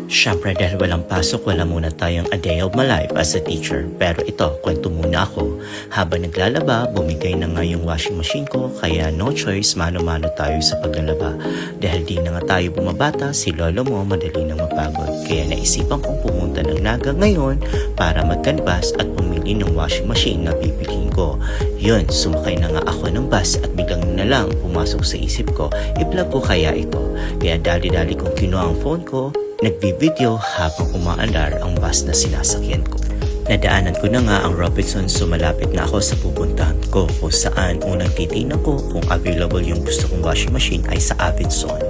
Siyempre dahil walang pasok, wala muna tayong a day of my life as a teacher. Pero ito, kwento muna ako. Habang naglalaba, bumigay na nga yung washing machine ko, kaya no choice, mano-mano tayo sa paglalaba. Dahil di na nga tayo bumabata, si lolo mo madali nang mapagod. Kaya naisipan kong pumunta ng Naga ngayon para magkanbas at pumili ng washing machine na bibilhin ko. Yun, sumakay na nga ako ng bus at biglang na lang pumasok sa isip ko, i-vlog ko kaya ito. Kaya dali-dali kong kinuha ang phone ko, nagbi-video habang umaandar ang bus na sinasakyan ko. Nadaanan ko na nga ang Robinson, so malapit na ako sa pupuntahan ko kung saan unang titignan ko kung available yung gusto kong washing machine ay sa Robinson.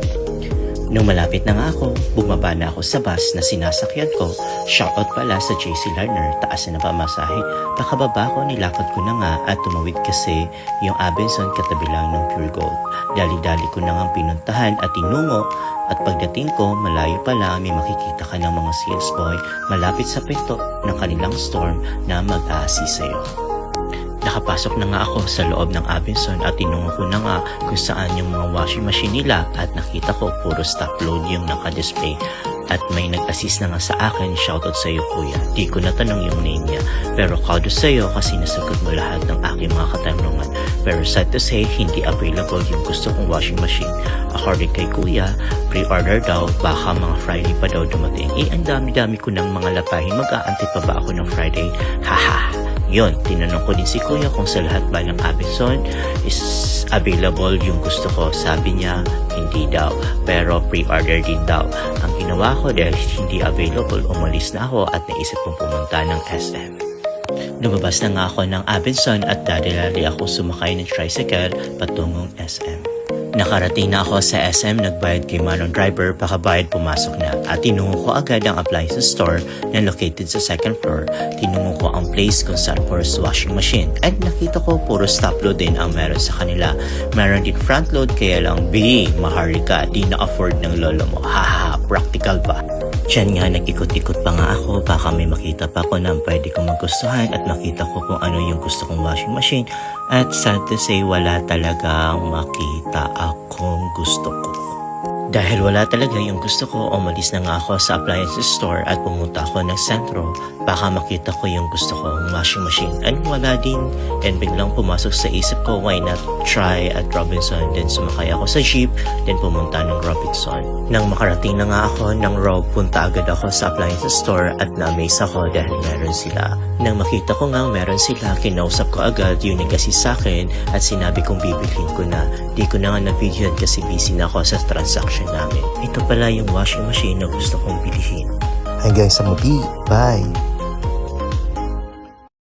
Nung malapit na nga ako, bumaba na ako sa bus na sinasakyan ko. Shoutout pala sa JC Lerner, taas na pamasahe. Pakababa ko, nilakad ko na nga at tumawid kasi yung Robinson katabi lang ng Pure Gold. Dali-dali ko na nga pinuntahan at tinungo. At pagdating ko, malayo pa lang may makikita ka ng mga sales boy malapit sa pinto ng kanilang store na mag-a-assist sa'yo. Nakapasok na nga ako sa loob ng Robinson at tinungo ko na nga kung saan yung mga washing machine nila at nakita ko puro stock load yung naka-display. At may nag-assist na nga sa akin, shoutout sa iyo kuya. Di ko natanong yung name niya, pero kudos sa iyo kasi nasagot mo lahat ng aking mga katanungan. Pero sad to say, hindi available yung gusto kong washing machine. According kay kuya, pre-order daw, baka mga Friday pa daw dumating. Ang dami-dami ko ng mga lapahin, mag-aantay pa ba ako ng Friday? Haha! Yun, tinanong ko din si kuya kung sa lahat ba ng Robinson is available yung gusto ko. Sabi niya, hindi daw, pero pre-order din daw. Ang ginawa ko dahil hindi available, umalis na ako at naisip kong pumunta ng SM. Lumabas na nga ako ng Robinson at dali-dali ako sumakay ng tricycle patungong SM. Nakarating na ako sa SM, nagbayad kay Manong driver, pakabayad pumasok na. At tinungo ko agad ang appliance store na located sa second floor. Tinungo ko ang place kung saan for washing machine. At nakita ko puro top load din ang meron sa kanila. Meron din front load, kaya lang maharlika, di na-afford ng lolo mo. Haha, practical ba? Diyan nga nag-ikot-ikot pa nga ako, baka may makita pa ko na pwede kong magustuhan at makita ko kung ano yung gusto kong washing machine. At sad to say, wala talagang makita akong gusto ko. Dahil wala talaga yung gusto ko, umalis na nga ako sa appliances store at pumunta ako ng sentro. Baka makita ko yung gusto kong washing machine. And wala din. And biglang pumasok sa isip ko, why not try at Robinson? Then sumakay ako sa jeep, then pumunta ng Robinson. Nang makarating na nga ako ng Rob, punta agad ako sa appliances store at na-amaze ako dahil meron sila. Nang makita ko nga meron sila, kinausap ko agad yun kasi sa akin at sinabi kong bibilhin ko na. Di ko na nga na-videoan kasi busy na ako sa transaction namin. Ito pala yung washing machine na gusto kong bilhin. Hanggang sa muli. Bye!